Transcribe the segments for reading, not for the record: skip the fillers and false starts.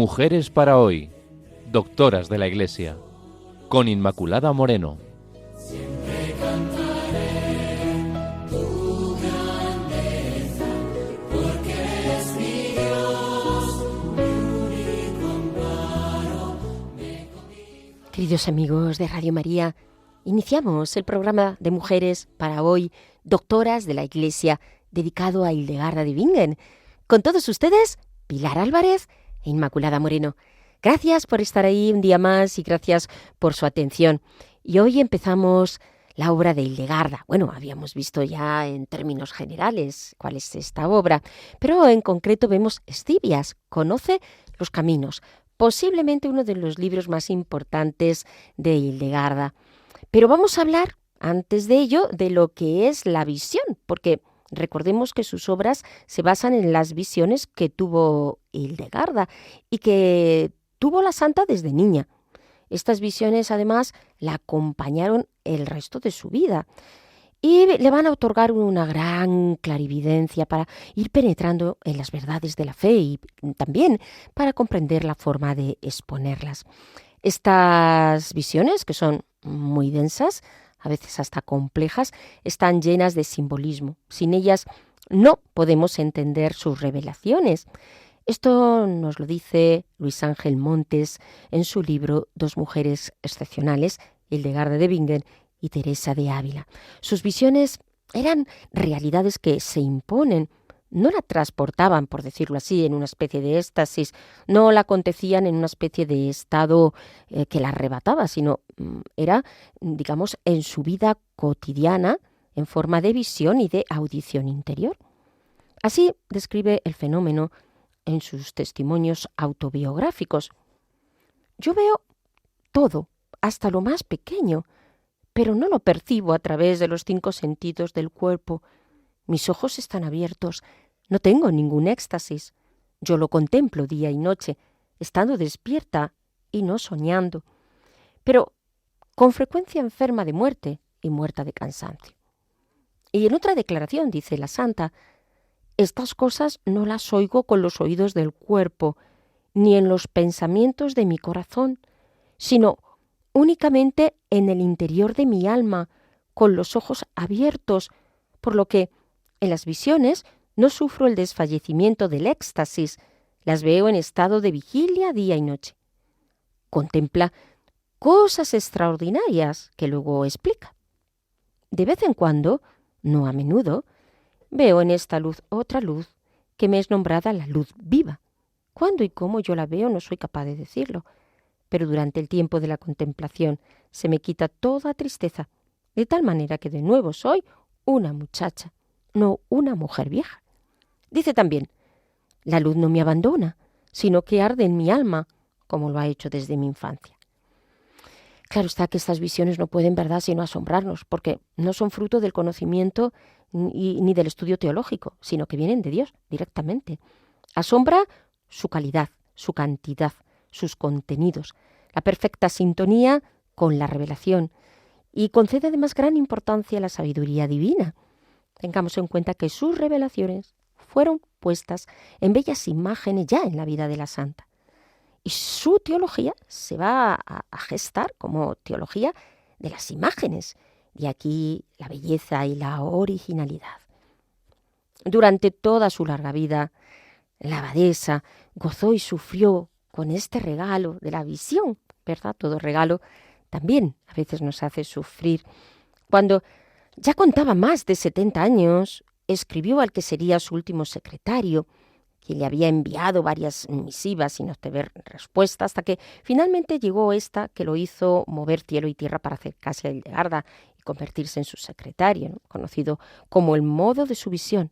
Mujeres para hoy, doctoras de la Iglesia, con Inmaculada Moreno. Siempre cantaré tu grandeza, porque eres mi Dios, mi único amparo. Queridos amigos de Radio María, iniciamos el programa de Mujeres para hoy, doctoras de la Iglesia, dedicado a Hildegarda de Bingen. Con todos ustedes, Pilar Álvarez e Inmaculada Moreno. Gracias por estar ahí un día más y gracias por su atención. Y hoy empezamos la obra de Hildegarda. Bueno, habíamos visto ya en términos generales cuál es esta obra, pero en concreto vemos Escivias, Conoce los caminos, posiblemente uno de los libros más importantes de Hildegarda. Pero vamos a hablar, antes de ello, de lo que es la visión, porque recordemos que sus obras se basan en las visiones que tuvo Hildegarda y que tuvo la santa desde niña. Estas visiones, además, la acompañaron el resto de su vida y le van a otorgar una gran clarividencia para ir penetrando en las verdades de la fe y también para comprender la forma de exponerlas. Estas visiones, que son muy densas, a veces hasta complejas, están llenas de simbolismo. Sin ellas no podemos entender sus revelaciones. Esto nos lo dice Luis Ángel Montes en su libro Dos mujeres excepcionales, Hildegarda de Bingen y Teresa de Ávila. Sus visiones eran realidades que se imponen, no la transportaban, por decirlo así, en una especie de éxtasis, no la acontecían en una especie de estado que la arrebataba, sino era, digamos, en su vida cotidiana, en forma de visión y de audición interior. Así describe el fenómeno en sus testimonios autobiográficos. Yo veo todo, hasta lo más pequeño, pero no lo percibo a través de los 5 sentidos del cuerpo. Mis ojos están abiertos, no tengo ningún éxtasis. Yo lo contemplo día y noche, estando despierta y no soñando, pero con frecuencia enferma de muerte y muerta de cansancio. Y en otra declaración dice la santa: estas cosas no las oigo con los oídos del cuerpo, ni en los pensamientos de mi corazón, sino únicamente en el interior de mi alma, con los ojos abiertos, por lo que en las visiones no sufro el desfallecimiento del éxtasis, las veo en estado de vigilia día y noche. Contempla cosas extraordinarias que luego explica. De vez en cuando, no a menudo, veo en esta luz otra luz que me es nombrada la luz viva. Cuándo y cómo yo la veo no soy capaz de decirlo, pero durante el tiempo de la contemplación se me quita toda tristeza, de tal manera que de nuevo soy una muchacha, no una mujer vieja. Dice también: la luz no me abandona, sino que arde en mi alma, como lo ha hecho desde mi infancia. Claro está que estas visiones no pueden, ¿verdad?, sino asombrarnos, porque no son fruto del conocimiento ni del estudio teológico, sino que vienen de Dios directamente. Asombra su calidad, su cantidad, sus contenidos, la perfecta sintonía con la revelación, y concede además gran importancia a la sabiduría divina. Tengamos en cuenta que sus revelaciones fueron puestas en bellas imágenes ya en la vida de la santa. Y su teología se va a gestar como teología de las imágenes. De aquí la belleza y la originalidad. Durante toda su larga vida, la abadesa gozó y sufrió con este regalo de la visión, ¿verdad? Todo regalo también a veces nos hace sufrir. Cuando ya contaba más de 70 años, escribió al que sería su último secretario, quien le había enviado varias misivas sin obtener respuesta, hasta que finalmente llegó esta que lo hizo mover cielo y tierra para acercarse a Hildegarda y convertirse en su secretario, ¿no?, conocido como el modo de su visión.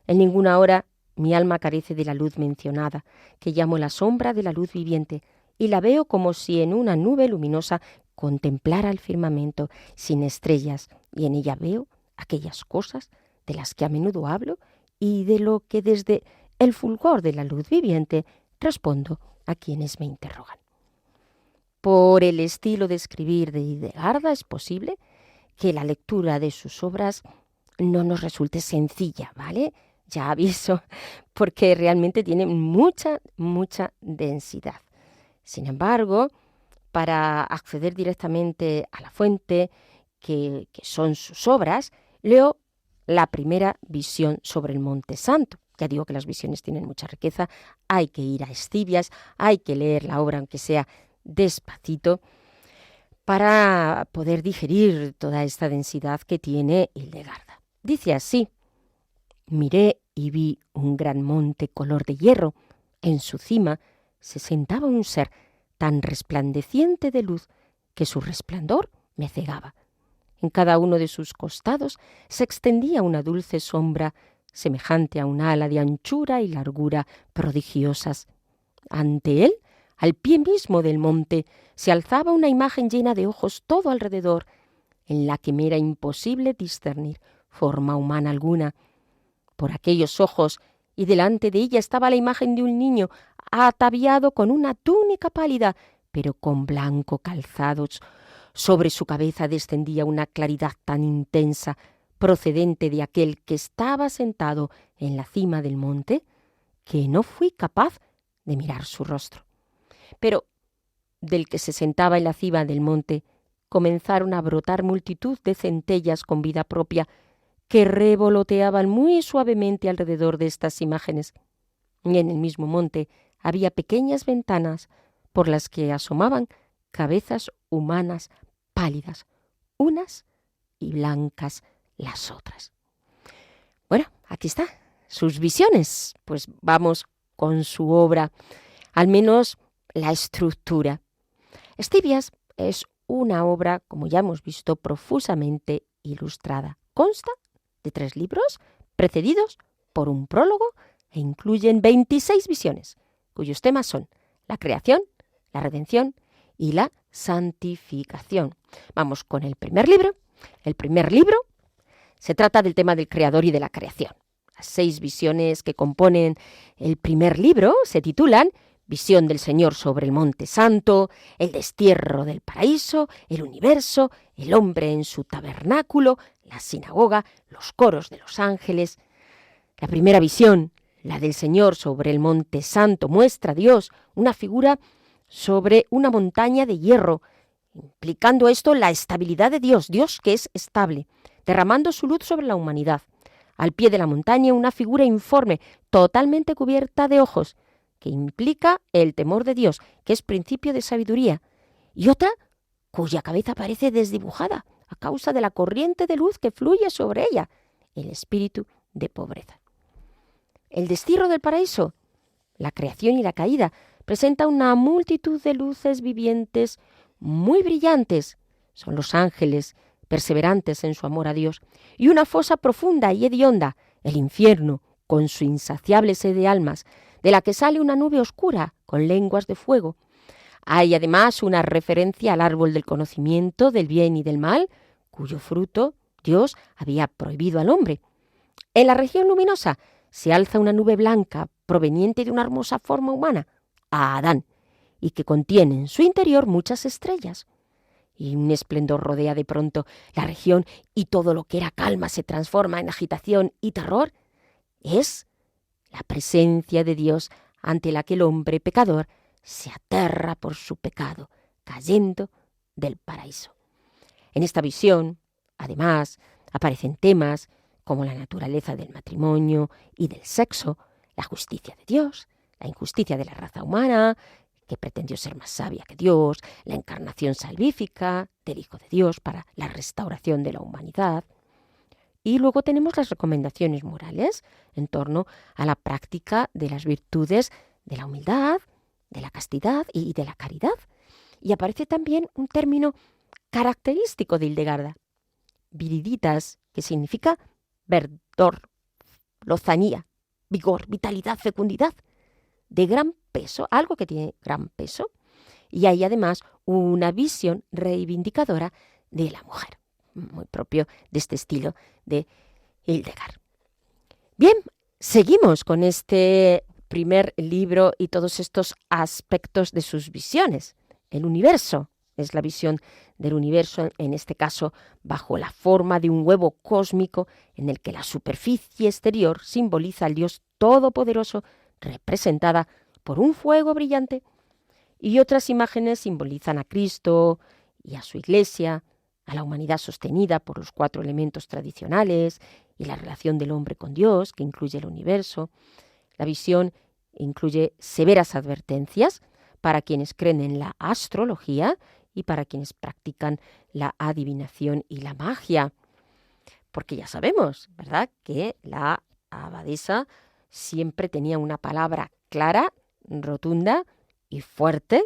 En ninguna hora mi alma carece de la luz mencionada, que llamo la sombra de la luz viviente, y la veo como si en una nube luminosa contemplara el firmamento sin estrellas, y en ella veo aquellas cosas de las que a menudo hablo y de lo que desde el fulgor de la luz viviente respondo a quienes me interrogan. Por el estilo de escribir de Hildegarda es posible que la lectura de sus obras no nos resulte sencilla, ¿vale? ya aviso, porque realmente tiene mucha, mucha densidad. Sin embargo, para acceder directamente a la fuente, que son sus obras, leo la primera visión sobre el Monte Santo. Ya digo que las visiones tienen mucha riqueza, hay que ir a Escibias, hay que leer la obra aunque sea despacito, para poder digerir toda esta densidad que tiene Hildegarda. Dice así: miré y vi un gran monte color de hierro. En su cima se sentaba un ser tan resplandeciente de luz que su resplandor me cegaba. En cada uno de sus costados se extendía una dulce sombra semejante a un ala de anchura y largura prodigiosas. Ante él, al pie mismo del monte, se alzaba una imagen llena de ojos todo alrededor, en la que me era imposible discernir forma humana alguna. Por aquellos ojos y delante de ella estaba la imagen de un niño ataviado con una túnica pálida, pero con blanco calzados. Sobre su cabeza descendía una claridad tan intensa, procedente de aquel que estaba sentado en la cima del monte, que no fui capaz de mirar su rostro. Pero del que se sentaba en la cima del monte comenzaron a brotar multitud de centellas con vida propia, que revoloteaban muy suavemente alrededor de estas imágenes. Y en el mismo monte había pequeñas ventanas por las que asomaban cabezas humanas pálidas, unas y blancas las otras. Bueno, aquí está, sus visiones. Pues vamos con su obra, al menos la estructura. Escibias es una obra, como ya hemos visto, profusamente ilustrada. Consta de 3 libros, precedidos por un prólogo, e incluyen 26 visiones, cuyos temas son la creación, la redención y la santificación. Vamos con el primer libro. El primer libro se trata del tema del creador y de la creación. Las 6 visiones que componen el primer libro se titulan Visión del Señor sobre el Monte Santo, el destierro del paraíso, el universo, el hombre en su tabernáculo, la sinagoga, los coros de los ángeles. La primera visión, la del Señor sobre el Monte Santo, muestra a Dios una figura sobre una montaña de hierro, implicando esto la estabilidad de Dios, Dios que es estable, derramando su luz sobre la humanidad. Al pie de la montaña una figura informe, totalmente cubierta de ojos, que implica el temor de Dios, que es principio de sabiduría, y otra cuya cabeza parece desdibujada a causa de la corriente de luz que fluye sobre ella, el espíritu de pobreza. El destierro del paraíso, la creación y la caída, presenta una multitud de luces vivientes muy brillantes. Son los ángeles, perseverantes en su amor a Dios, y una fosa profunda y hedionda, el infierno, con su insaciable sed de almas, de la que sale una nube oscura con lenguas de fuego. Hay además una referencia al árbol del conocimiento del bien y del mal, cuyo fruto Dios había prohibido al hombre. En la región luminosa se alza una nube blanca proveniente de una hermosa forma humana, a Adán, y que contiene en su interior muchas estrellas. Y un esplendor rodea de pronto la región, y todo lo que era calma se transforma en agitación y terror. Es la presencia de Dios ante la que el hombre pecador se aterra por su pecado, cayendo del paraíso. En esta visión, además, aparecen temas como la naturaleza del matrimonio y del sexo, la justicia de Dios, la injusticia de la raza humana, que pretendió ser más sabia que Dios, la encarnación salvífica del Hijo de Dios para la restauración de la humanidad. Y luego tenemos las recomendaciones morales en torno a la práctica de las virtudes de la humildad, de la castidad y de la caridad. Y aparece también un término característico de Hildegarda, viriditas, que significa verdor, lozanía, vigor, vitalidad, fecundidad, de gran peso, algo que tiene gran peso. Y hay además una visión reivindicadora de la mujer, muy propio de este estilo de Hildegard. Bien, seguimos con este primer libro y todos estos aspectos de sus visiones. El universo Es la visión del universo, en este caso, bajo la forma de un huevo cósmico en el que la superficie exterior simboliza al Dios Todopoderoso, representada por un fuego brillante, y otras imágenes simbolizan a Cristo y a su Iglesia, a la humanidad sostenida por los 4 elementos tradicionales y la relación del hombre con Dios, que incluye el universo. La visión incluye severas advertencias para quienes creen en la astrología y para quienes practican la adivinación y la magia. Porque ya sabemos, ¿verdad?, que la abadesa siempre tenía una palabra clara, rotunda y fuerte,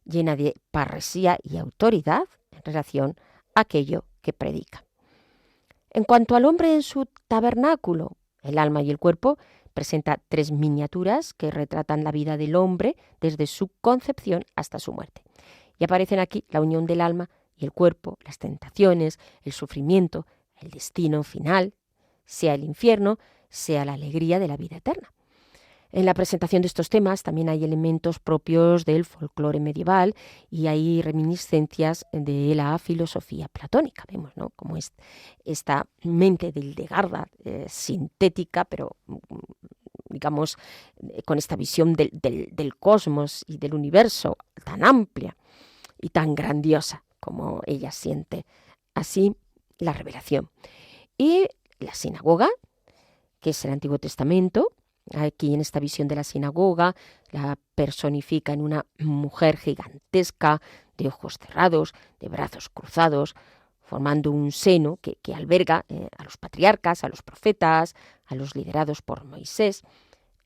llena de parresía y autoridad en relación a aquello que predica. En cuanto al hombre en su tabernáculo, el alma y el cuerpo, presenta 3 miniaturas que retratan la vida del hombre desde su concepción hasta su muerte. Y aparecen aquí la unión del alma y el cuerpo, las tentaciones, el sufrimiento, el destino final, sea el infierno, sea la alegría de la vida eterna. En la presentación de estos temas también hay elementos propios del folclore medieval y hay reminiscencias de la filosofía platónica. Vemos, ¿no?, cómo es esta mente de Hildegarda, sintética, pero digamos con esta visión del cosmos y del universo tan amplia y tan grandiosa como ella siente así la revelación. Y la sinagoga, que es el Antiguo Testamento. Aquí en esta visión de la sinagoga la personifica en una mujer gigantesca, de ojos cerrados, de brazos cruzados, formando un seno que alberga a los patriarcas, a los profetas, a los liderados por Moisés.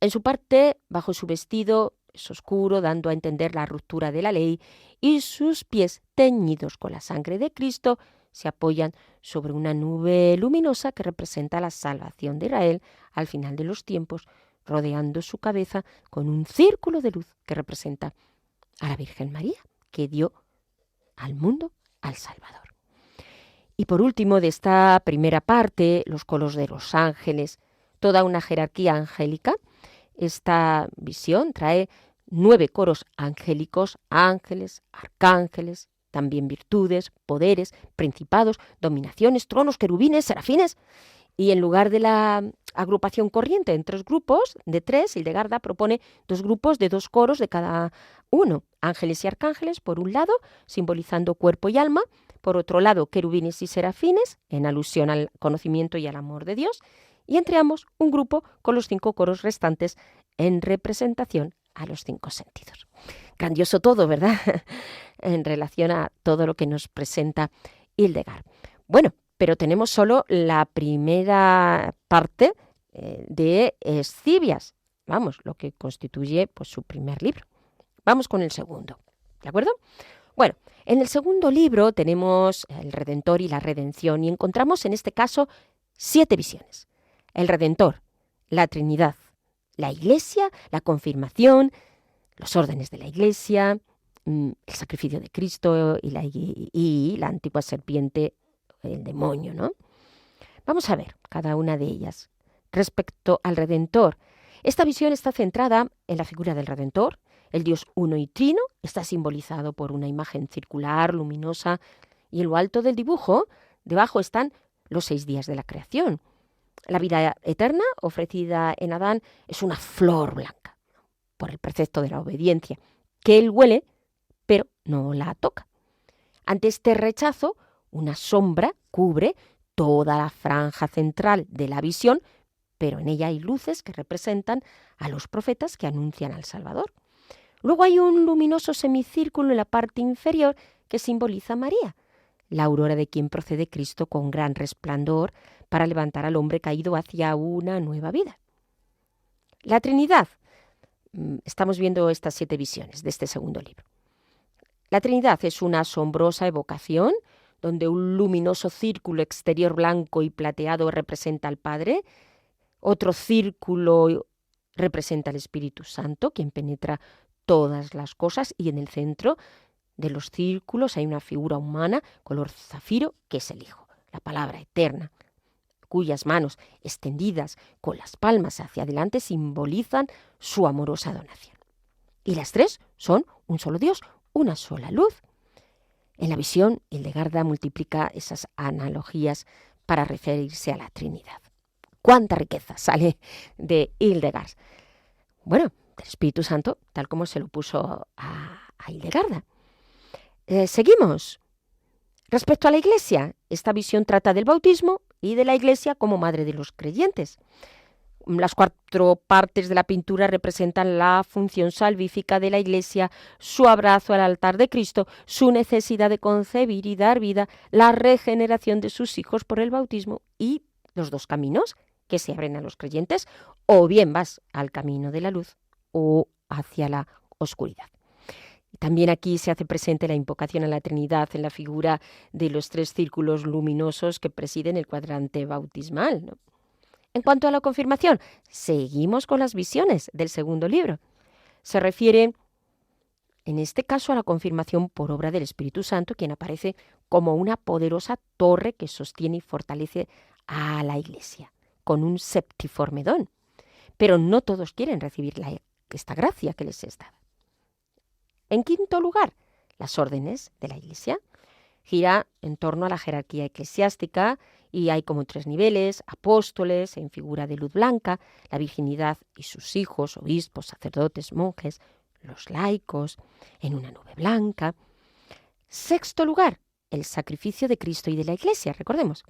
En su parte, bajo su vestido, es oscuro, dando a entender la ruptura de la ley, y sus pies, teñidos con la sangre de Cristo, se apoyan sobre una nube luminosa que representa la salvación de Israel al final de los tiempos, rodeando su cabeza con un círculo de luz que representa a la Virgen María, que dio al mundo al Salvador. Y por último, de esta primera parte, los coros de los ángeles, toda una jerarquía angélica. Esta visión trae 9 coros angélicos, ángeles, arcángeles, también virtudes, poderes, principados, dominaciones, tronos, querubines, serafines. Y en lugar de la agrupación corriente en 3 grupos de 3, Hildegarda propone 2 grupos de 2 coros de cada uno. Ángeles y arcángeles, por un lado, simbolizando cuerpo y alma. Por otro lado, querubines y serafines, en alusión al conocimiento y al amor de Dios. Y entre ambos, un grupo con los 5 coros restantes en representación a los 5 sentidos. Grandioso todo, ¿verdad? En relación a todo lo que nos presenta Hildegard. Bueno, pero tenemos solo la primera parte de Escivias, vamos, lo que constituye pues su primer libro. Vamos con el segundo, ¿de acuerdo? Bueno, en el segundo libro tenemos el Redentor y la Redención y encontramos en este caso 7 visiones. El Redentor, la Trinidad, la Iglesia, la confirmación, los órdenes de la Iglesia, el sacrificio de Cristo y la antigua serpiente, el demonio, ¿no? Vamos a ver cada una de ellas. Respecto al Redentor, esta visión está centrada en la figura del Redentor. El Dios uno y trino está simbolizado por una imagen circular, luminosa, y en lo alto del dibujo, debajo están los 6 días de la creación. La vida eterna ofrecida en Adán es una flor blanca, por el precepto de la obediencia, que él huele, pero no la toca. Ante este rechazo, una sombra cubre toda la franja central de la visión, pero en ella hay luces que representan a los profetas que anuncian al Salvador. Luego hay un luminoso semicírculo en la parte inferior que simboliza a María, la aurora de quien procede Cristo con gran resplandor para levantar al hombre caído hacia una nueva vida. La Trinidad. Estamos viendo estas 7 visiones de este segundo libro. La Trinidad es una asombrosa evocación donde un luminoso círculo exterior blanco y plateado representa al Padre, otro círculo representa al Espíritu Santo, quien penetra todas las cosas, y en el centro de los círculos hay una figura humana color zafiro, que es el Hijo, la palabra eterna, cuyas manos extendidas con las palmas hacia adelante simbolizan su amorosa donación. Y las 3 son un solo Dios, una sola luz. En la visión, Hildegarda multiplica esas analogías para referirse a la Trinidad. ¡Cuánta riqueza sale de Hildegard! Bueno, del Espíritu Santo, tal como se lo puso a Hildegarda. Seguimos. Respecto a la Iglesia, esta visión trata del bautismo y de la Iglesia como madre de los creyentes. Las 4 partes de la pintura representan la función salvífica de la Iglesia, su abrazo al altar de Cristo, su necesidad de concebir y dar vida, la regeneración de sus hijos por el bautismo y los 2 caminos que se abren a los creyentes, o bien vas al camino de la luz o hacia la oscuridad. También aquí se hace presente la invocación a la Trinidad en la figura de los 3 círculos luminosos que presiden el cuadrante bautismal, ¿no? En cuanto a la confirmación, seguimos con las visiones del segundo libro. Se refiere, en este caso, a la confirmación por obra del Espíritu Santo, quien aparece como una poderosa torre que sostiene y fortalece a la Iglesia, con un septiforme don. Pero no todos quieren recibir esta gracia que les es dada. En quinto lugar, las órdenes de la Iglesia. Gira en torno a la jerarquía eclesiástica y hay como 3 niveles: apóstoles en figura de luz blanca, la virginidad y sus hijos, obispos, sacerdotes, monjes, los laicos en una nube blanca. Sexto lugar, el sacrificio de Cristo y de la Iglesia, recordemos.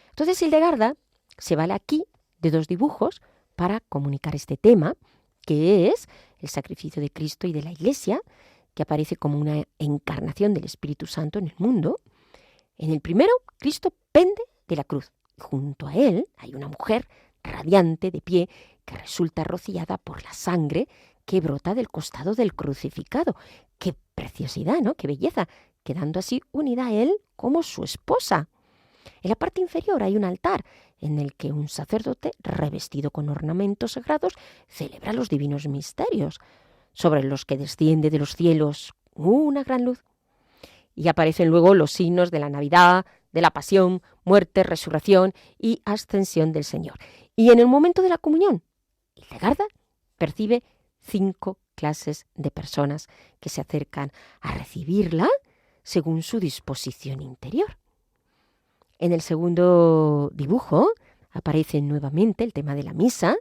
Entonces Hildegarda se vale aquí de 2 dibujos para comunicar este tema, que es el sacrificio de Cristo y de la Iglesia, que aparece como una encarnación del Espíritu Santo en el mundo. En el primero, Cristo pende de la cruz. Junto a él hay una mujer radiante de pie que resulta rociada por la sangre que brota del costado del crucificado. ¡Qué preciosidad!, ¿no? ¡Qué belleza! Quedando así unida a él como su esposa. En la parte inferior hay un altar en el que un sacerdote revestido con ornamentos sagrados celebra los divinos misterios, sobre los que desciende de los cielos una gran luz. Y aparecen luego los signos de la Navidad, de la pasión, muerte, resurrección y ascensión del Señor. Y en el momento de la comunión, Hildegarda percibe 5 clases de personas que se acercan a recibirla según su disposición interior. En el segundo dibujo aparece nuevamente el tema de la misa,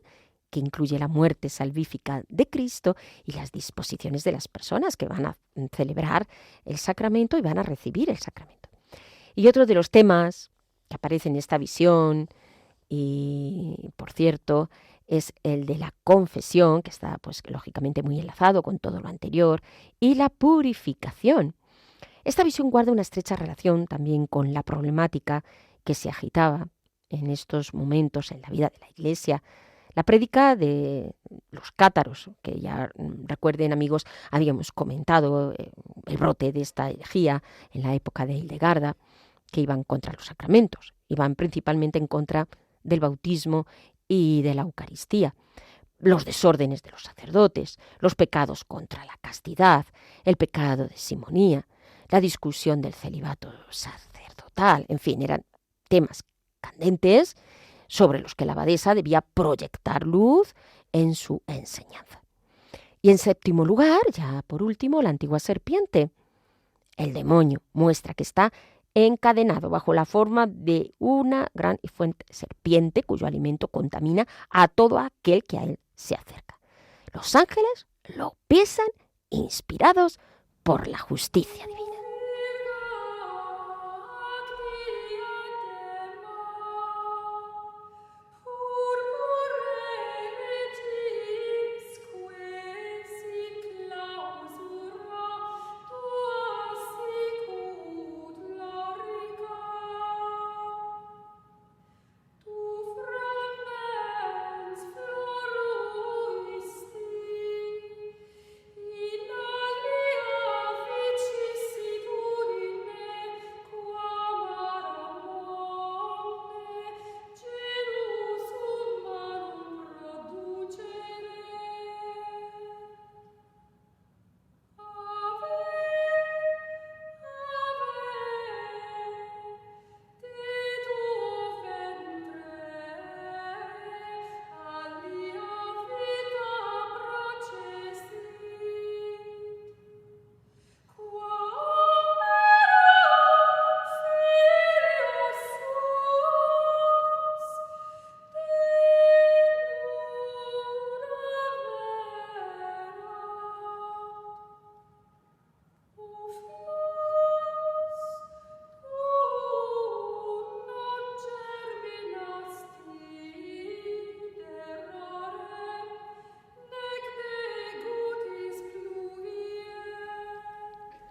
que incluye la muerte salvífica de Cristo y las disposiciones de las personas que van a celebrar el sacramento y van a recibir el sacramento. Y otro de los temas que aparece en esta visión, y por cierto, es el de la confesión, que está pues lógicamente muy enlazado con todo lo anterior, y la purificación. Esta visión guarda una estrecha relación también con la problemática que se agitaba en estos momentos en la vida de la Iglesia. La prédica de los cátaros, que ya recuerden, amigos, habíamos comentado el brote de esta herejía en la época de Hildegarda, que iban contra los sacramentos, iban principalmente en contra del bautismo y de la Eucaristía, los desórdenes de los sacerdotes, los pecados contra la castidad, el pecado de simonía, la discusión del celibato sacerdotal, en fin, eran temas candentes sobre los que la abadesa debía proyectar luz en su enseñanza. Y en séptimo lugar, ya por último, la antigua serpiente. El demonio muestra que está encadenado bajo la forma de una gran y fuerte serpiente cuyo alimento contamina a todo aquel que a él se acerca. Los ángeles lo pesan inspirados por la justicia divina.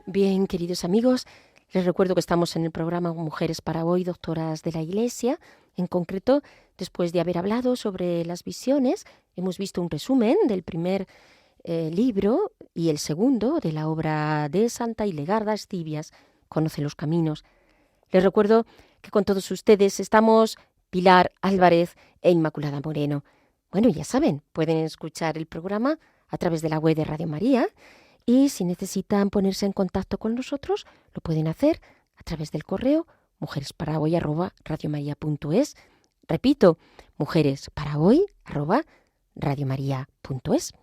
Bien, queridos amigos, les recuerdo que estamos en el programa Mujeres para Hoy, Doctoras de la Iglesia. En concreto, después de haber hablado sobre las visiones, hemos visto un resumen del primer libro y el segundo de la obra de Santa Hildegarda Estivias, Conoce los Caminos. Les recuerdo que con todos ustedes estamos Pilar Álvarez e Inmaculada Moreno. Bueno, ya saben, pueden escuchar el programa a través de la web de Radio María. Y si necesitan ponerse en contacto con nosotros, lo pueden hacer a través del correo mujeresparahoy@radiomaria.es. Repito, mujeresparahoy@radiomaria.es.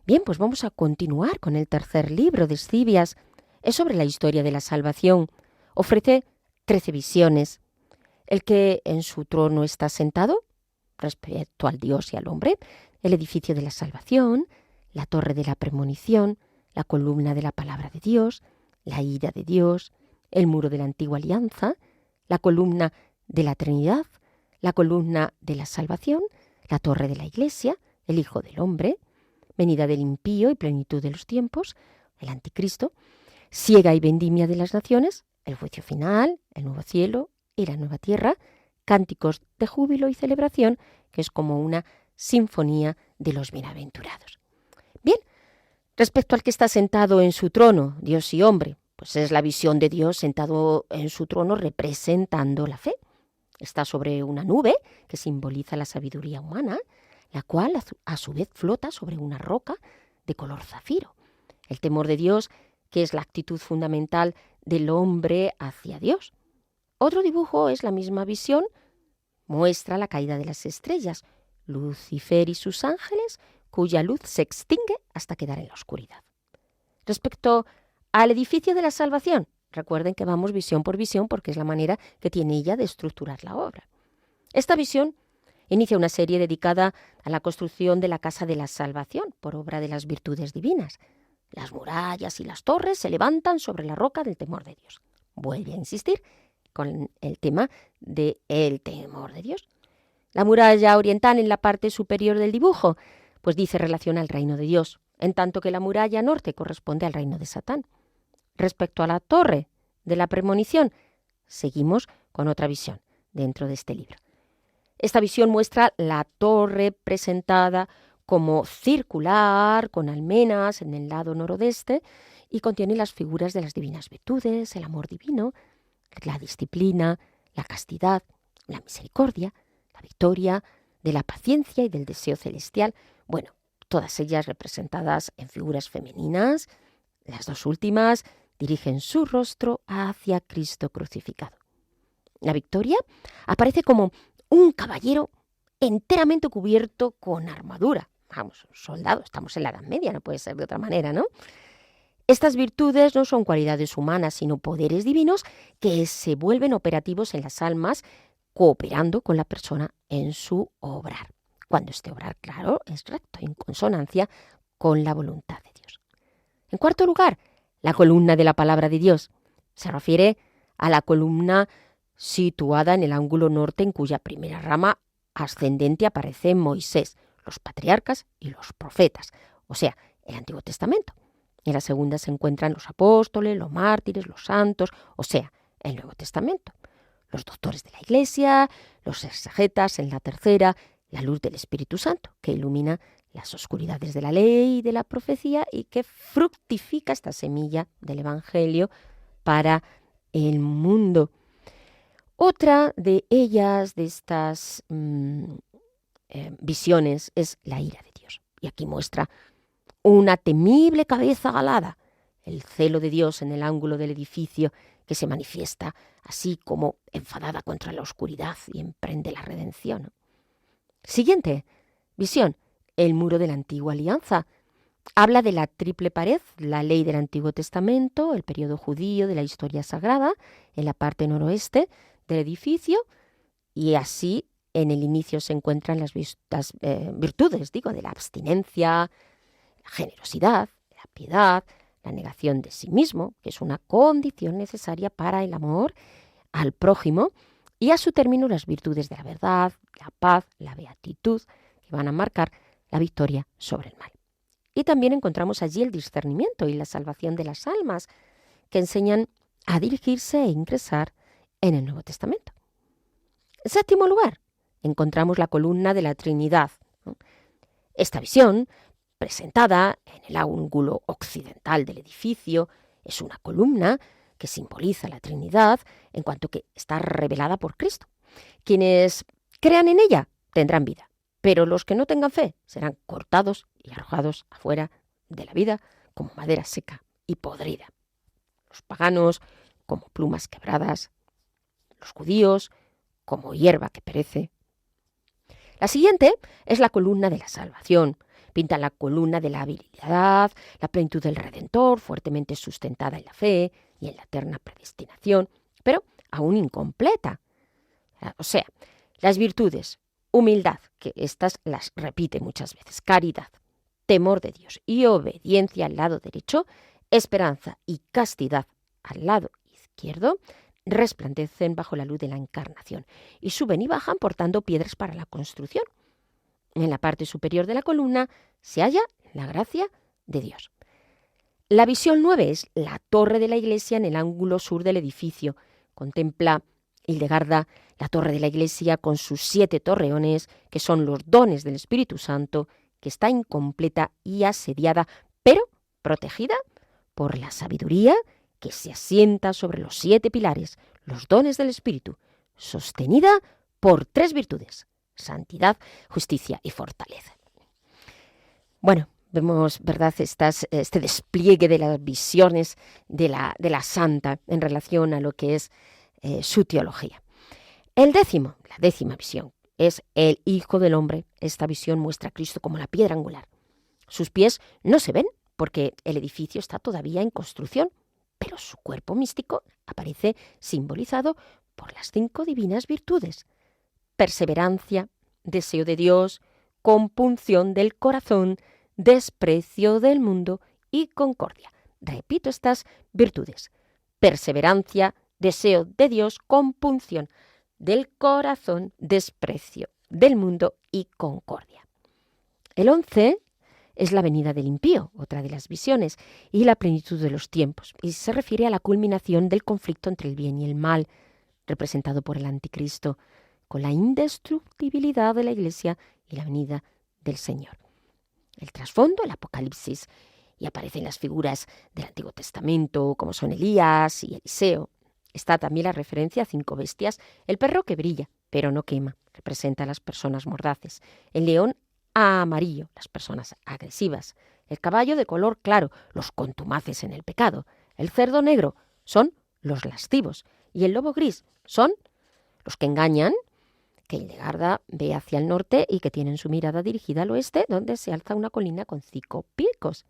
Bien, pues vamos a continuar con el tercer libro de Escivias. Es sobre la historia de la salvación. Ofrece 13 visiones. El que en su trono está sentado, respecto al Dios y al hombre, el edificio de la salvación, la torre de la premonición, la columna de la palabra de Dios, la ira de Dios, el muro de la antigua alianza, la columna de la Trinidad, la columna de la salvación, la torre de la iglesia, el Hijo del Hombre, venida del impío y plenitud de los tiempos, el anticristo, siega y vendimia de las naciones, el juicio final, el nuevo cielo y la nueva tierra, cánticos de júbilo y celebración, que es como una sinfonía de los bienaventurados. Bien, respecto al que está sentado en su trono, Dios y hombre, pues es la visión de Dios sentado en su trono representando la fe. Está sobre una nube que simboliza la sabiduría humana, la cual a su vez flota sobre una roca de color zafiro. El temor de Dios, que es la actitud fundamental del hombre hacia Dios. Otro dibujo es la misma visión, muestra la caída de las estrellas, Lucifer y sus ángeles, cuya luz se extingue hasta quedar en la oscuridad. Respecto al edificio de la salvación, recuerden que vamos visión por visión porque es la manera que tiene ella de estructurar la obra. Esta visión inicia una serie dedicada a la construcción de la casa de la salvación por obra de las virtudes divinas. Las murallas y las torres se levantan sobre la roca del temor de Dios. Vuelve a insistir con el tema del temor de Dios. La muralla oriental en la parte superior del dibujo pues dice relación al reino de Dios, en tanto que la muralla norte corresponde al reino de Satán. Respecto a la torre de la premonición, seguimos con otra visión dentro de este libro. Esta visión muestra la torre presentada como circular, con almenas en el lado noroeste, y contiene las figuras de las divinas virtudes, el amor divino, la disciplina, la castidad, la misericordia, la victoria, de la paciencia y del deseo celestial. Bueno, todas ellas representadas en figuras femeninas. Las dos últimas dirigen su rostro hacia Cristo crucificado. La victoria aparece como un caballero enteramente cubierto con armadura. Vamos, un soldado, estamos en la Edad Media, no puede ser de otra manera, ¿no? Estas virtudes no son cualidades humanas, sino poderes divinos que se vuelven operativos en las almas, cooperando con la persona en su obrar. Cuando este obrar, claro, es recto, en consonancia con la voluntad de Dios. En cuarto lugar, la columna de la palabra de Dios. Se refiere a la columna situada en el ángulo norte, en cuya primera rama ascendente aparece Moisés, los patriarcas y los profetas, o sea, el Antiguo Testamento. En la segunda se encuentran los apóstoles, los mártires, los santos, o sea, el Nuevo Testamento. Los doctores de la Iglesia, los exegetas en la tercera, la luz del Espíritu Santo, que ilumina las oscuridades de la ley y de la profecía y que fructifica esta semilla del Evangelio para el mundo. Otra de ellas, de estas visiones, es la ira de Dios. Y aquí muestra una temible cabeza alada, el celo de Dios en el ángulo del edificio que se manifiesta así como enfadada contra la oscuridad y emprende la redención. Siguiente visión, el muro de la antigua alianza. Habla de la triple pared, la ley del Antiguo Testamento, el periodo judío de la historia sagrada, en la parte noroeste del edificio, y así en el inicio se encuentran las virtudes, de la abstinencia, la generosidad, la piedad, la negación de sí mismo, que es una condición necesaria para el amor al prójimo, y a su término las virtudes de la verdad, la paz, la beatitud, que van a marcar la victoria sobre el mal. Y también encontramos allí el discernimiento y la salvación de las almas, que enseñan a dirigirse e ingresar en el Nuevo Testamento. En séptimo lugar, encontramos la columna de la Trinidad. Esta visión, presentada en el ángulo occidental del edificio, es una columna que simboliza la Trinidad en cuanto que está revelada por Cristo. Quienes crean en ella tendrán vida, pero los que no tengan fe serán cortados y arrojados afuera de la vida como madera seca y podrida. Los paganos como plumas quebradas, los judíos como hierba que perece. La siguiente es la columna de la salvación. Pinta la columna de la habilidad, la plenitud del Redentor, fuertemente sustentada en la fe y en la eterna predestinación, pero aún incompleta. O sea, las virtudes, humildad, que estas las repite muchas veces, caridad, temor de Dios y obediencia al lado derecho, esperanza y castidad al lado izquierdo, resplandecen bajo la luz de la encarnación y suben y bajan portando piedras para la construcción. En la parte superior de la columna se halla la gracia de Dios. La visión 9 es la torre de la iglesia en el ángulo sur del edificio. Contempla Hildegarda la torre de la iglesia con sus 7 torreones, que son los dones del Espíritu Santo, que está incompleta y asediada, pero protegida por la sabiduría que se asienta sobre los 7 pilares, los dones del Espíritu, sostenida por 3 virtudes: santidad, justicia y fortaleza. Bueno, vemos, ¿verdad?, este despliegue de las visiones de la santa en relación a lo que es su teología. La décima visión, es el Hijo del Hombre. Esta visión muestra a Cristo como la piedra angular. Sus pies no se ven porque el edificio está todavía en construcción, pero su cuerpo místico aparece simbolizado por las 5 divinas virtudes: perseverancia, deseo de Dios, compunción del corazón, desprecio del mundo y concordia. Repito estas virtudes: perseverancia, deseo de Dios, compunción del corazón, desprecio del mundo y concordia. El 11 es la venida del impío, otra de las visiones, y la plenitud de los tiempos, y se refiere a la culminación del conflicto entre el bien y el mal, representado por el anticristo, con la indestructibilidad de la Iglesia y la venida del Señor. El trasfondo, el Apocalipsis, y aparecen las figuras del Antiguo Testamento, como son Elías y Eliseo. Está también la referencia a 5 bestias: el perro que brilla, pero no quema, representa a las personas mordaces; el león amarillo, las personas agresivas; el caballo de color claro, los contumaces en el pecado; el cerdo negro son los lascivos, y el lobo gris son los que engañan, que Hildegarda ve hacia el norte y que tienen su mirada dirigida al oeste, donde se alza una colina con 5 picos.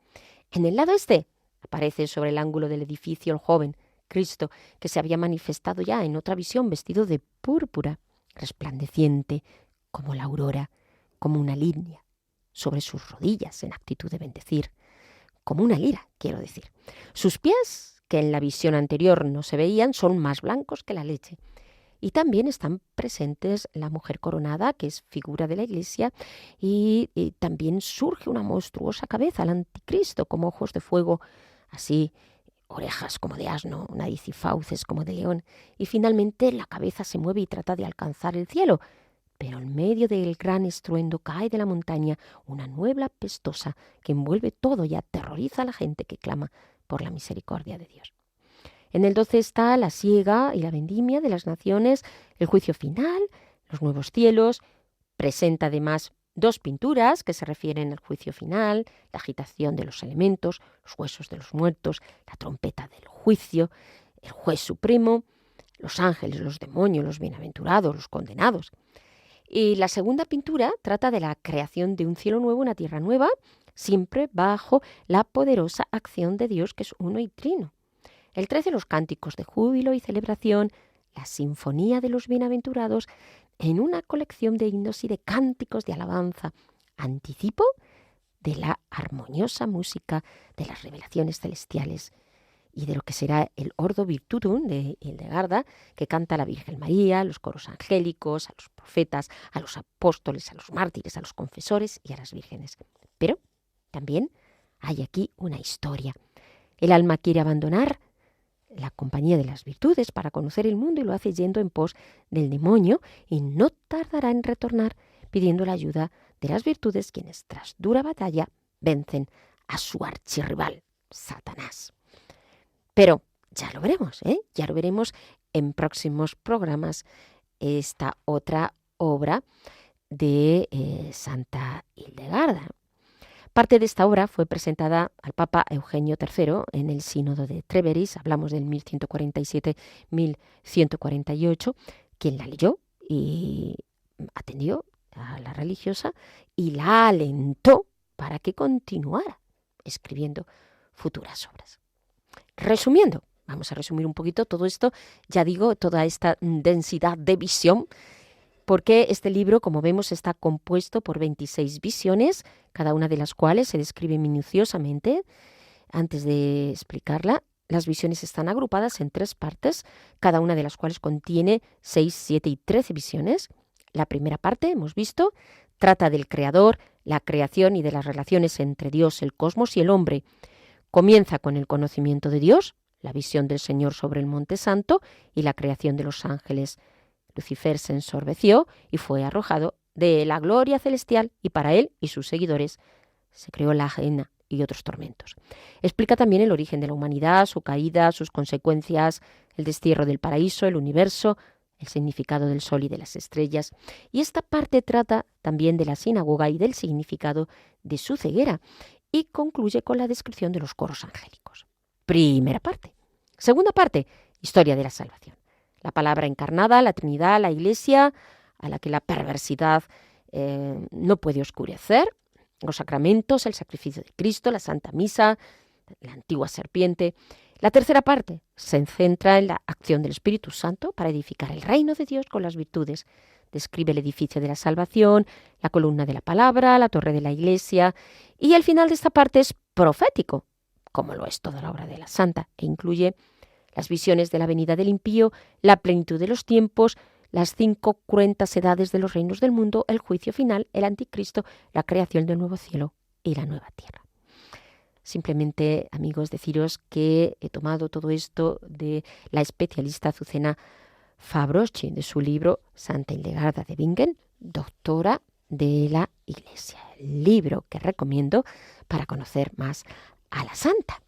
En el lado este aparece sobre el ángulo del edificio el joven Cristo, que se había manifestado ya en otra visión vestido de púrpura, resplandeciente como la aurora, como una línea sobre sus rodillas en actitud de bendecir, como una lira, quiero decir. Sus pies, que en la visión anterior no se veían, son más blancos que la leche. Y también están presentes la mujer coronada, que es figura de la Iglesia, y también surge una monstruosa cabeza, el anticristo, como ojos de fuego, así, orejas como de asno, nariz y fauces como de león, y finalmente la cabeza se mueve y trata de alcanzar el cielo, pero en medio del gran estruendo cae de la montaña una niebla pestosa que envuelve todo y aterroriza a la gente que clama por la misericordia de Dios. En el 12 está la siega y la vendimia de las naciones, el juicio final, los nuevos cielos. Presenta además 2 pinturas que se refieren al juicio final: la agitación de los elementos, los huesos de los muertos, la trompeta del juicio, el juez supremo, los ángeles, los demonios, los bienaventurados, los condenados. Y la segunda pintura trata de la creación de un cielo nuevo, una tierra nueva, siempre bajo la poderosa acción de Dios, que es uno y trino. El 13, los cánticos de júbilo y celebración, la sinfonía de los bienaventurados, en una colección de himnos y de cánticos de alabanza, anticipo de la armoniosa música de las revelaciones celestiales y de lo que será el Ordo Virtutum de Hildegarda, que canta a la Virgen María, a los coros angélicos, a los profetas, a los apóstoles, a los mártires, a los confesores y a las vírgenes. Pero también hay aquí una historia. El alma quiere abandonar la compañía de las virtudes para conocer el mundo y lo hace yendo en pos del demonio y no tardará en retornar pidiendo la ayuda de las virtudes, quienes tras dura batalla vencen a su archirrival, Satanás. Pero ya lo veremos, ya lo veremos en próximos programas, esta otra obra de Santa Hildegarda. Parte de esta obra fue presentada al Papa Eugenio III en el Sínodo de Treveris, hablamos del 1147-1148, quien la leyó y atendió a la religiosa y la alentó para que continuara escribiendo futuras obras. Resumiendo, vamos a resumir un poquito todo esto, ya digo, toda esta densidad de visión, porque este libro, como vemos, está compuesto por 26 visiones, cada una de las cuales se describe minuciosamente. Antes de explicarla, las visiones están agrupadas en 3 partes, cada una de las cuales contiene 6, 7 y 13 visiones. La primera parte, hemos visto, trata del Creador, la creación y de las relaciones entre Dios, el cosmos y el hombre. Comienza con el conocimiento de Dios, la visión del Señor sobre el Monte Santo y la creación de los ángeles. Lucifer se ensorbeció y fue arrojado de la gloria celestial y para él y sus seguidores se creó la ajena y otros tormentos. Explica también el origen de la humanidad, su caída, sus consecuencias, el destierro del paraíso, el universo, el significado del sol y de las estrellas. Y esta parte trata también de la sinagoga y del significado de su ceguera y concluye con la descripción de los coros angélicos. Primera parte. Segunda parte, historia de la salvación. La palabra encarnada, la Trinidad, la Iglesia, a la que la perversidad no puede oscurecer, los sacramentos, el sacrificio de Cristo, la Santa Misa, la antigua serpiente. La tercera parte se centra en la acción del Espíritu Santo para edificar el reino de Dios con las virtudes. Describe el edificio de la salvación, la columna de la palabra, la torre de la Iglesia, y el final de esta parte es profético, como lo es toda la obra de la Santa, e incluye las visiones de la venida del impío, la plenitud de los tiempos, las 5 cruentas edades de los reinos del mundo, el juicio final, el anticristo, la creación del nuevo cielo y la nueva tierra. Simplemente, amigos, deciros que he tomado todo esto de la especialista Azucena Fabroschi, de su libro Santa Hildegarda de Bingen, doctora de la Iglesia. El libro que recomiendo para conocer más a la Santa.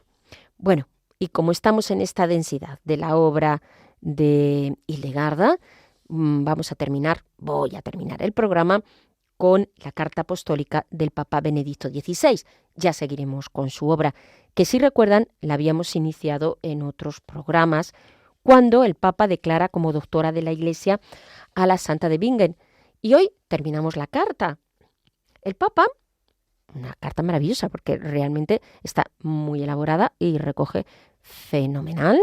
Bueno, y como estamos en esta densidad de la obra de Hildegarda, voy a terminar el programa con la carta apostólica del Papa Benedicto XVI. Ya seguiremos con su obra, que si recuerdan la habíamos iniciado en otros programas, cuando el Papa declara como doctora de la Iglesia a la Santa de Bingen. Y hoy terminamos la carta. El Papa, una carta maravillosa porque realmente está muy elaborada y recoge fenomenal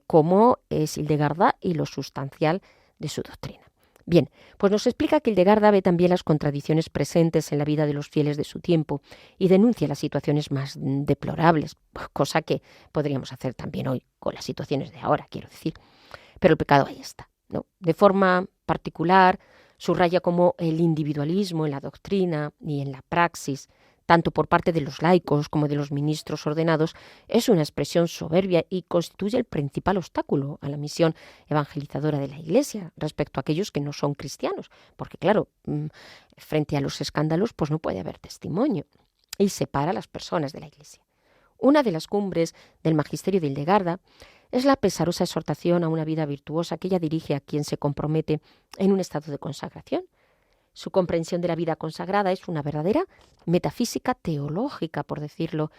cómo es Hildegarda y lo sustancial de su doctrina. Bien, pues nos explica que Hildegarda ve también las contradicciones presentes en la vida de los fieles de su tiempo y denuncia las situaciones más deplorables, cosa que podríamos hacer también hoy con las situaciones de ahora, quiero decir. Pero el pecado ahí está, ¿no? De forma particular, subraya cómo el individualismo en la doctrina y en la praxis, tanto por parte de los laicos como de los ministros ordenados, es una expresión soberbia y constituye el principal obstáculo a la misión evangelizadora de la Iglesia respecto a aquellos que no son cristianos, porque claro, frente a los escándalos pues no puede haber testimonio y separa a las personas de la Iglesia. Una de las cumbres del magisterio de Hildegarda es la pesarosa exhortación a una vida virtuosa que ella dirige a quien se compromete en un estado de consagración. Su comprensión de la vida consagrada es una verdadera metafísica teológica, por decirlo,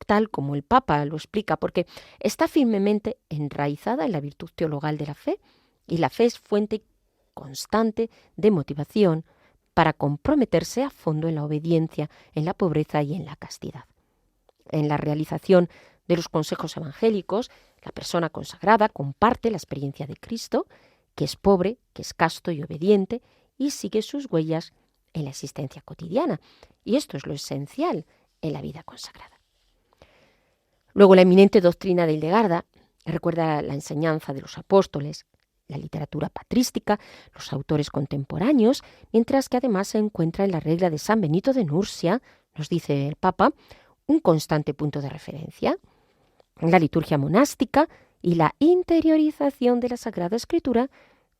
tal como el Papa lo explica, porque está firmemente enraizada en la virtud teologal de la fe, y la fe es fuente constante de motivación para comprometerse a fondo en la obediencia, en la pobreza y en la castidad. En la realización de los consejos evangélicos, la persona consagrada comparte la experiencia de Cristo, que es pobre, que es casto y obediente, y sigue sus huellas en la existencia cotidiana. Y esto es lo esencial en la vida consagrada. Luego, la eminente doctrina de Hildegarda recuerda la enseñanza de los apóstoles, la literatura patrística, los autores contemporáneos, mientras que además se encuentra en la regla de San Benito de Nursia, nos dice el Papa, un constante punto de referencia. En la liturgia monástica y la interiorización de la Sagrada Escritura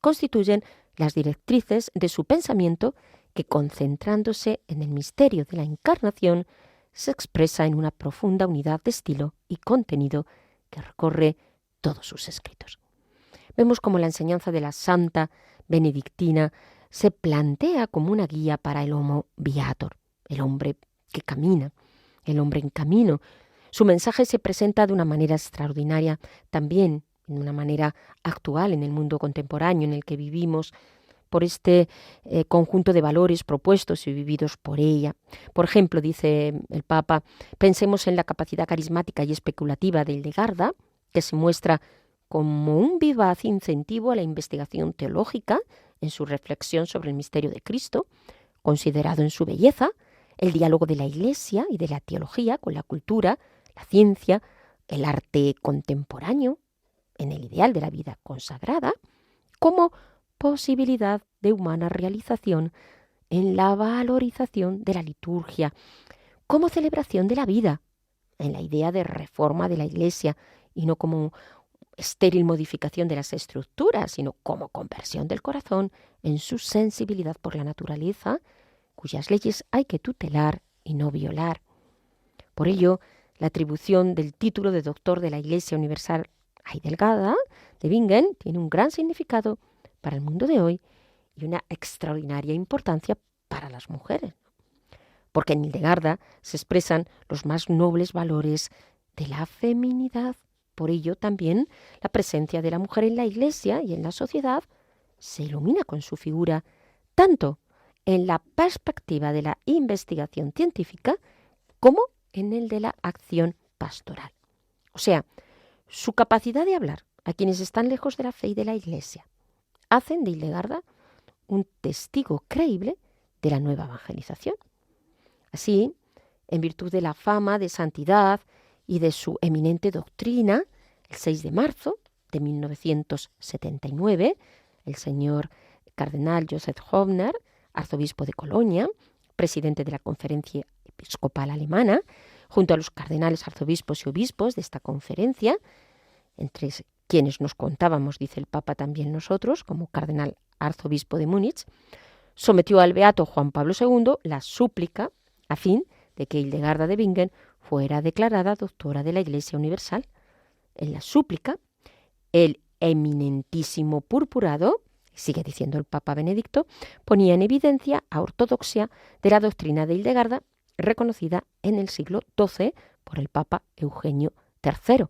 constituyen las directrices de su pensamiento que, concentrándose en el misterio de la Encarnación, se expresa en una profunda unidad de estilo y contenido que recorre todos sus escritos. Vemos cómo la enseñanza de la Santa Benedictina se plantea como una guía para el Homo Viator, el hombre que camina, el hombre en camino. Su mensaje se presenta de una manera extraordinaria, también de una manera actual en el mundo contemporáneo en el que vivimos, por este conjunto de valores propuestos y vividos por ella. Por ejemplo, dice el Papa, pensemos en la capacidad carismática y especulativa de Hildegarda, que se muestra como un vivaz incentivo a la investigación teológica en su reflexión sobre el misterio de Cristo, considerado en su belleza, el diálogo de la Iglesia y de la teología con la cultura, la ciencia, el arte contemporáneo, en el ideal de la vida consagrada, como posibilidad de humana realización en la valorización de la liturgia, como celebración de la vida, en la idea de reforma de la Iglesia, y no como estéril modificación de las estructuras, sino como conversión del corazón en su sensibilidad por la naturaleza, cuyas leyes hay que tutelar y no violar. Por ello, la atribución del título de doctor de la Iglesia Universal a Hildegarda de Bingen tiene un gran significado para el mundo de hoy y una extraordinaria importancia para las mujeres, porque en Hildegarda se expresan los más nobles valores de la feminidad. Por ello también la presencia de la mujer en la Iglesia y en la sociedad se ilumina con su figura, tanto en la perspectiva de la investigación científica como en el de la acción pastoral. O sea, su capacidad de hablar a quienes están lejos de la fe y de la Iglesia hacen de Hildegarda un testigo creíble de la nueva evangelización. Así, en virtud de la fama de santidad y de su eminente doctrina, el 6 de marzo de 1979, el señor cardenal Joseph Hofner, arzobispo de Colonia, presidente de la Conferencia Episcopal Alemana, junto a los cardenales, arzobispos y obispos de esta conferencia, entre quienes nos contábamos, dice el Papa, también nosotros, como cardenal arzobispo de Múnich, sometió al beato Juan Pablo II la súplica a fin de que Hildegarda de Bingen fuera declarada doctora de la Iglesia Universal. En la súplica, el eminentísimo purpurado, sigue diciendo el Papa Benedicto, ponía en evidencia a ortodoxia de la doctrina de Hildegarda, reconocida en el siglo XII por el Papa Eugenio III,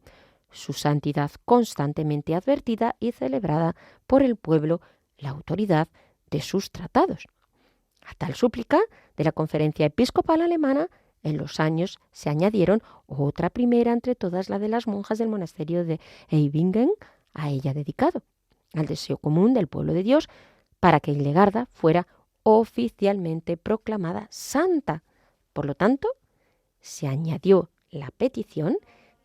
su santidad constantemente advertida y celebrada por el pueblo, la autoridad de sus tratados. A tal súplica de la Conferencia Episcopal Alemana, en los años se añadieron otra primera entre todas, la de las monjas del monasterio de Eibingen, a ella dedicado, al deseo común del pueblo de Dios, para que Hildegarda fuera oficialmente proclamada santa. Por lo tanto, se añadió la petición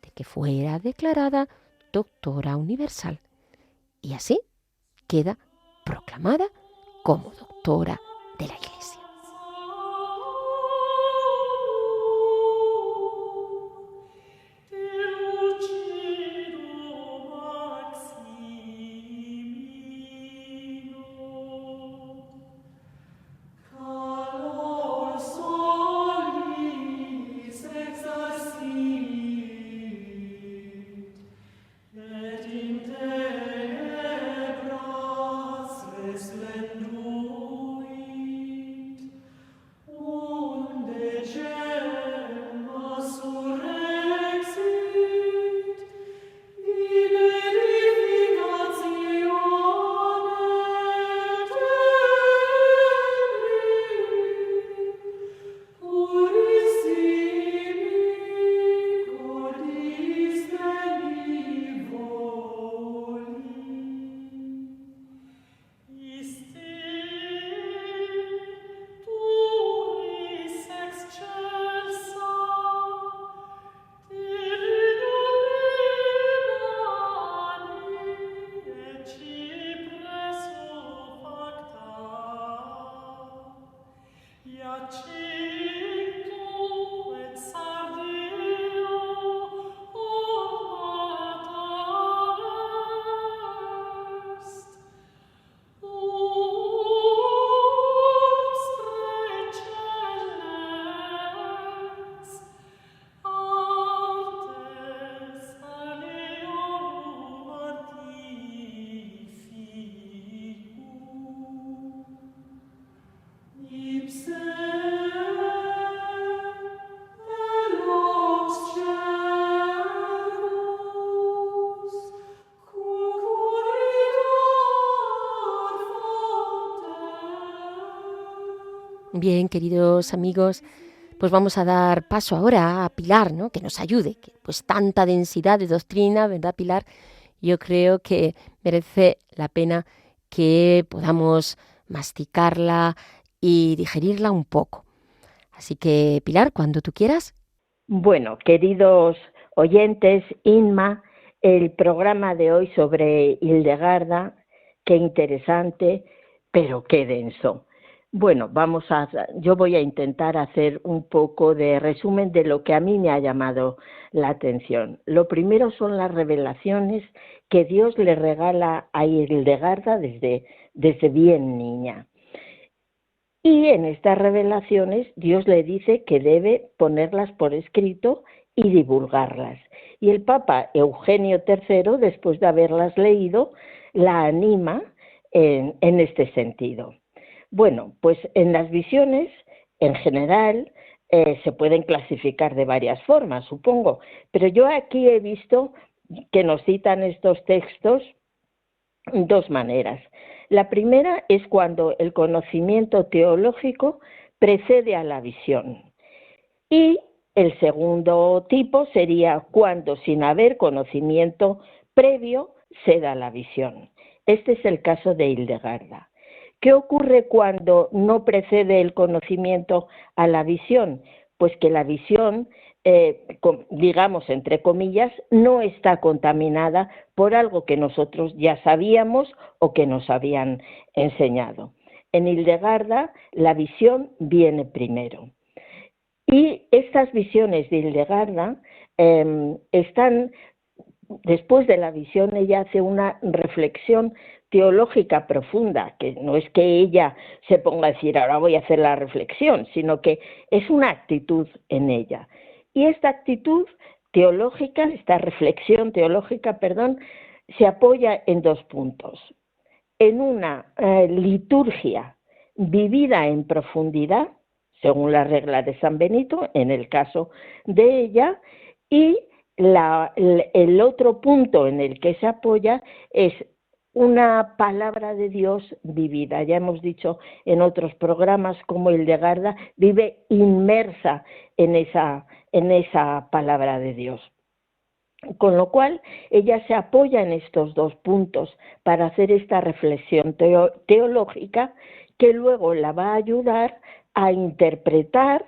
de que fuera declarada doctora universal. Y así queda proclamada como doctora de la Iglesia. Bien, queridos amigos, pues vamos a dar paso ahora a Pilar, ¿no? Que nos ayude, que pues tanta densidad de doctrina, ¿verdad, Pilar? Yo creo que merece la pena que podamos masticarla y digerirla un poco. Así que, Pilar, cuando tú quieras. Bueno, queridos oyentes, Inma, el programa de hoy sobre Hildegarda, qué interesante, pero qué denso. Bueno, yo voy a intentar hacer un poco de resumen de lo que a mí me ha llamado la atención. Lo primero son las revelaciones que Dios le regala a Hildegarda desde bien niña. Y en estas revelaciones Dios le dice que debe ponerlas por escrito y divulgarlas. Y el Papa Eugenio III, después de haberlas leído, la anima en este sentido. Bueno, pues en las visiones, en general, se pueden clasificar de varias formas, supongo, pero yo aquí he visto que nos citan estos textos dos maneras. La primera es cuando el conocimiento teológico precede a la visión. Y el segundo tipo sería cuando, sin haber conocimiento previo, se da la visión. Este es el caso de Hildegarda. ¿Qué ocurre cuando no precede el conocimiento a la visión? Pues que la visión, digamos entre comillas, no está contaminada por algo que nosotros ya sabíamos o que nos habían enseñado. En Hildegarda la visión viene primero. Y estas visiones de Hildegarda están, después de la visión, ella hace una reflexión teológica profunda, que no es que ella se ponga a decir ahora voy a hacer la reflexión, sino que es una actitud en ella. Y esta actitud teológica, esta reflexión teológica, se apoya en dos puntos. En una liturgia vivida en profundidad, según la regla de San Benito, en el caso de ella, y el otro punto en el que se apoya es una palabra de Dios vivida. Ya hemos dicho en otros programas cómo Hildegarda vive inmersa en esa palabra de Dios. Con lo cual, ella se apoya en estos dos puntos para hacer esta reflexión teológica que luego la va a ayudar a interpretar,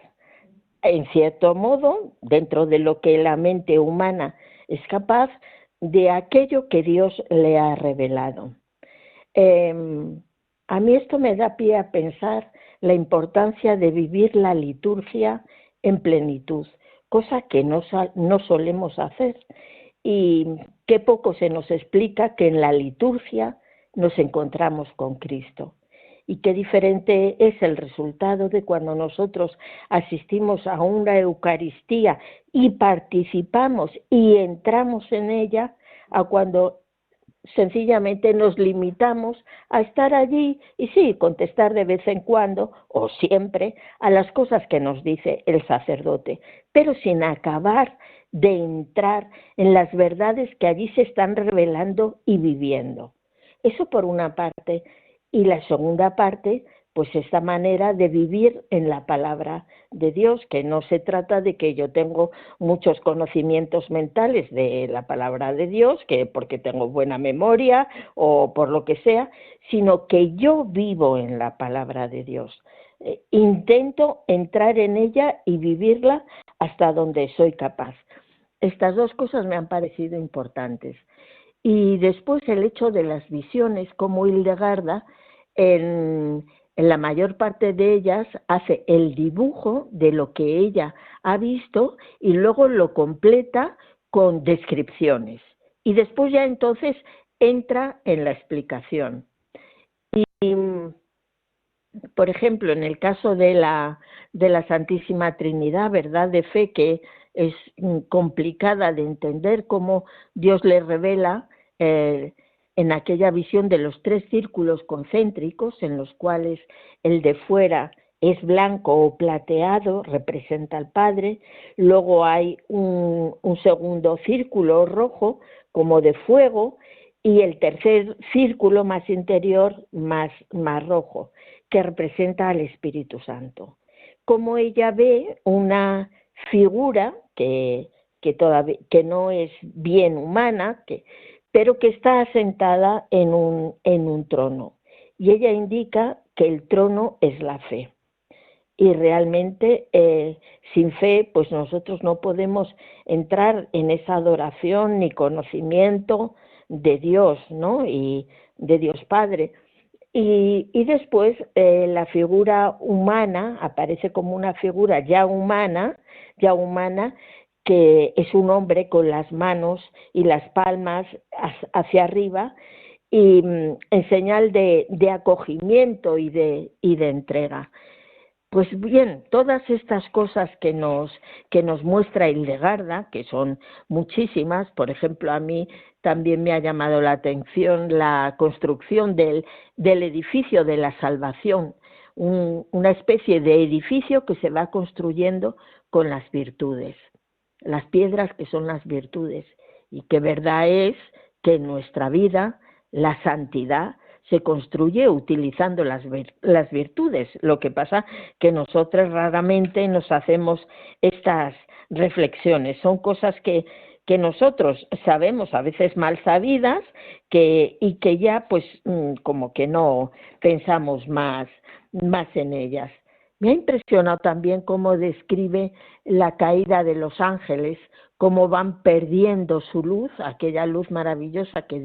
en cierto modo, dentro de lo que la mente humana es capaz, de aquello que Dios le ha revelado. A mí esto me da pie a pensar la importancia de vivir la liturgia en plenitud, cosa que no solemos hacer, y qué poco se nos explica que en la liturgia nos encontramos con Cristo. Y qué diferente es el resultado de cuando nosotros asistimos a una Eucaristía y participamos y entramos en ella, a cuando sencillamente nos limitamos a estar allí y sí, contestar de vez en cuando o siempre a las cosas que nos dice el sacerdote, pero sin acabar de entrar en las verdades que allí se están revelando y viviendo. Eso por una parte. Y la segunda parte, pues esta manera de vivir en la palabra de Dios, que no se trata de que yo tengo muchos conocimientos mentales de la palabra de Dios, que porque tengo buena memoria o por lo que sea, sino que yo vivo en la palabra de Dios. Intento entrar en ella y vivirla hasta donde soy capaz. Estas dos cosas me han parecido importantes. Y después el hecho de las visiones, como Hildegarda, en la mayor parte de ellas hace el dibujo de lo que ella ha visto y luego lo completa con descripciones. Y después ya entonces entra en la explicación. Y, por ejemplo, en el caso de la Santísima Trinidad, verdad de fe, que es complicada de entender cómo Dios le revela en aquella visión de los tres círculos concéntricos en los cuales el de fuera es blanco o plateado, representa al Padre. Luego hay un segundo círculo rojo, como de fuego, y el tercer círculo más interior, más rojo, que representa al Espíritu Santo. Como ella ve una figura que no es bien humana, pero que está asentada en un trono. Y ella indica que el trono es la fe. Y realmente sin fe pues nosotros no podemos entrar en esa adoración ni conocimiento de Dios, ¿no? Y de Dios Padre. Y después la figura humana aparece como una figura ya humana, que es un hombre con las manos y las palmas hacia arriba, y en señal de acogimiento y de entrega. Pues bien, todas estas cosas que nos muestra Hildegarda, que son muchísimas, por ejemplo, a mí también me ha llamado la atención la construcción del edificio de la salvación, una especie de edificio que se va construyendo con las virtudes, las piedras que son las virtudes, y que verdad es que en nuestra vida la santidad se construye utilizando las virtudes. Lo que pasa que nosotros raramente nos hacemos estas reflexiones. Son cosas que nosotros sabemos, a veces mal sabidas, y que ya pues como que no pensamos más en ellas. Me ha impresionado también cómo describe la caída de los ángeles, cómo van perdiendo su luz, aquella luz maravillosa que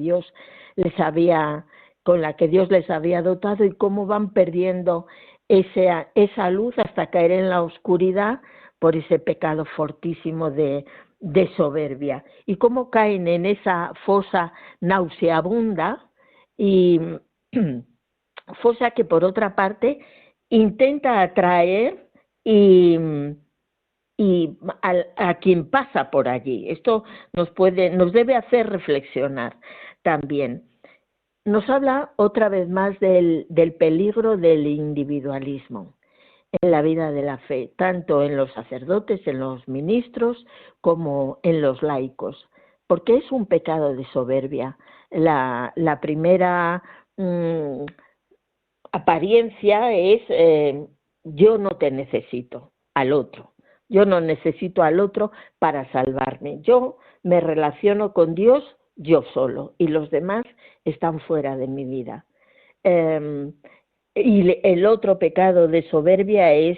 con la que Dios les había dotado, y cómo van perdiendo esa luz hasta caer en la oscuridad por ese pecado fortísimo de soberbia, y cómo caen en esa fosa nauseabunda, y fosa que por otra parte intenta atraer a quien pasa por allí. Esto nos debe hacer reflexionar también. Nos habla otra vez más del peligro del individualismo en la vida de la fe, tanto en los sacerdotes, en los ministros, como en los laicos, porque es un pecado de soberbia. La primera apariencia es yo no te necesito al otro, yo no necesito al otro para salvarme, yo me relaciono con Dios yo solo, y los demás están fuera de mi vida. Y el otro pecado de soberbia es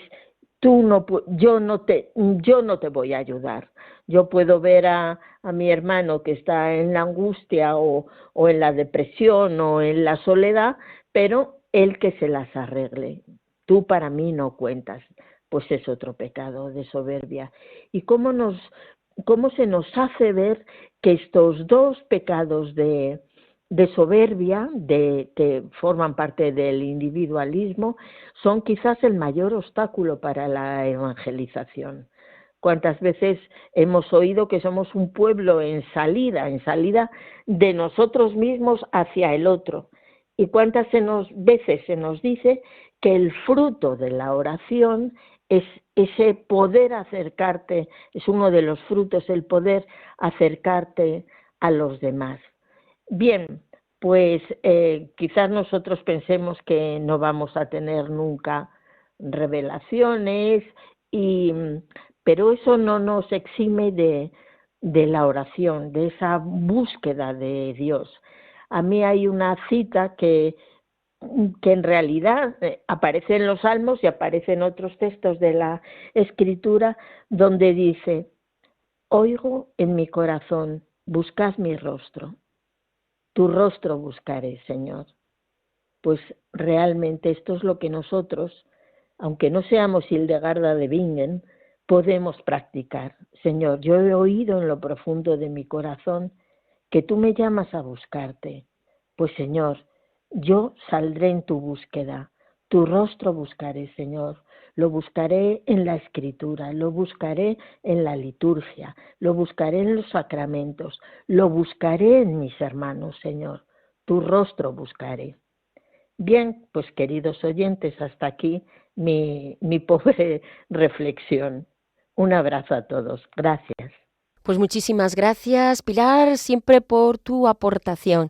yo no te voy a ayudar. Yo puedo ver a mi hermano que está en la angustia o en la depresión o en la soledad, pero él que se las arregle. Tú para mí no cuentas. Pues es otro pecado de soberbia. Y cómo se nos hace ver que estos dos pecados de soberbia, que forman parte del individualismo, son quizás el mayor obstáculo para la evangelización. ¿Cuántas veces hemos oído que somos un pueblo en salida de nosotros mismos hacia el otro? ¿Y cuántas veces se nos dice que el fruto de la oración es ese poder acercarte, es uno de los frutos, el poder acercarte a los demás? Bien, pues quizás nosotros pensemos que no vamos a tener nunca revelaciones, pero eso no nos exime de la oración, de esa búsqueda de Dios. A mí hay una cita que en realidad aparece en los Salmos y aparece en otros textos de la Escritura, donde dice: oigo en mi corazón, buscad mi rostro. Tu rostro buscaré, Señor. Pues realmente esto es lo que nosotros, aunque no seamos Hildegarda de Bingen, podemos practicar. Señor, yo he oído en lo profundo de mi corazón que tú me llamas a buscarte. Pues Señor, yo saldré en tu búsqueda. Tu rostro buscaré, Señor. Lo buscaré en la Escritura, lo buscaré en la liturgia, lo buscaré en los sacramentos, lo buscaré en mis hermanos, Señor. Tu rostro buscaré. Bien, pues queridos oyentes, hasta aquí mi pobre reflexión. Un abrazo a todos. Gracias. Pues muchísimas gracias, Pilar, siempre por tu aportación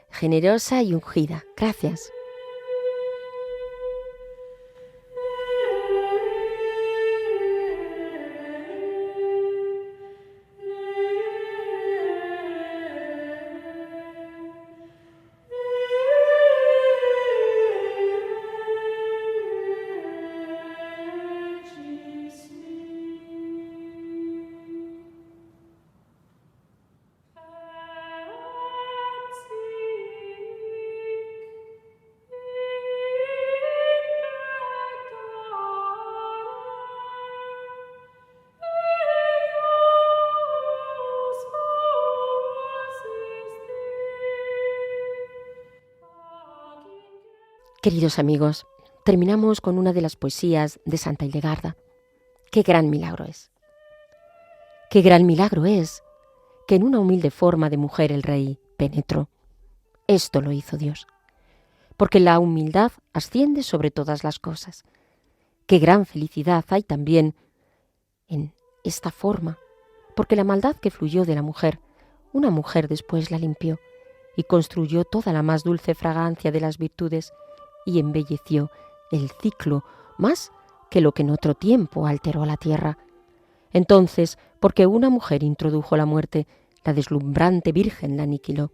generosa y ungida. Gracias. Queridos amigos, terminamos con una de las poesías de Santa Hildegarda. ¡Qué gran milagro es! ¡Qué gran milagro es que en una humilde forma de mujer el rey penetró! Esto lo hizo Dios, porque la humildad asciende sobre todas las cosas. ¡Qué gran felicidad hay también en esta forma! Porque la maldad que fluyó de la mujer, una mujer después la limpió y construyó toda la más dulce fragancia de las virtudes y embelleció el ciclo más que lo que en otro tiempo alteró a la tierra. Entonces, porque una mujer introdujo la muerte, la deslumbrante Virgen la aniquiló.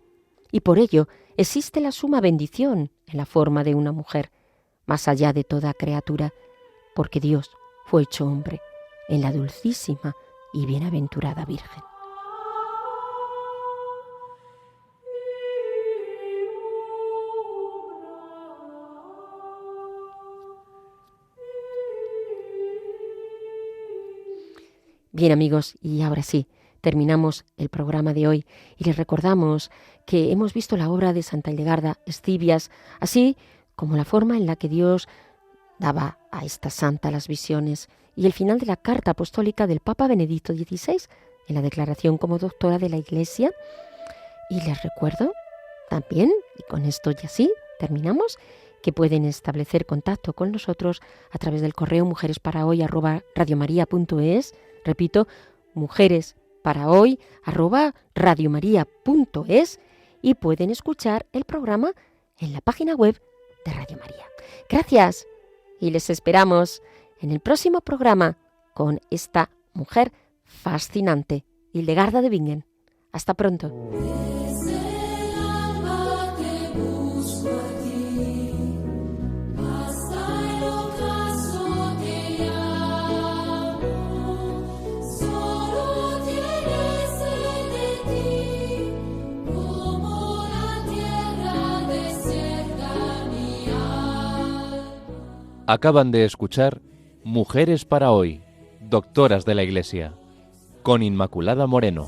Y por ello existe la suma bendición en la forma de una mujer, más allá de toda criatura, porque Dios fue hecho hombre en la dulcísima y bienaventurada Virgen. Bien amigos, y ahora sí, terminamos el programa de hoy y les recordamos que hemos visto la obra de Santa Hildegarda Escivias, así como la forma en la que Dios daba a esta santa las visiones y el final de la carta apostólica del Papa Benedicto XVI en la declaración como doctora de la Iglesia. Y les recuerdo también, y con esto ya sí, terminamos, que pueden establecer contacto con nosotros a través del correo mujeresparahoy@radiomaria.es. Repito, mujeresparahoy@radiomaria.es, y pueden escuchar el programa en la página web de Radio María. Gracias y les esperamos en el próximo programa con esta mujer fascinante, Hildegarda de Bingen. Hasta pronto. Acaban de escuchar Mujeres para Hoy, Doctoras de la Iglesia, con Inmaculada Moreno.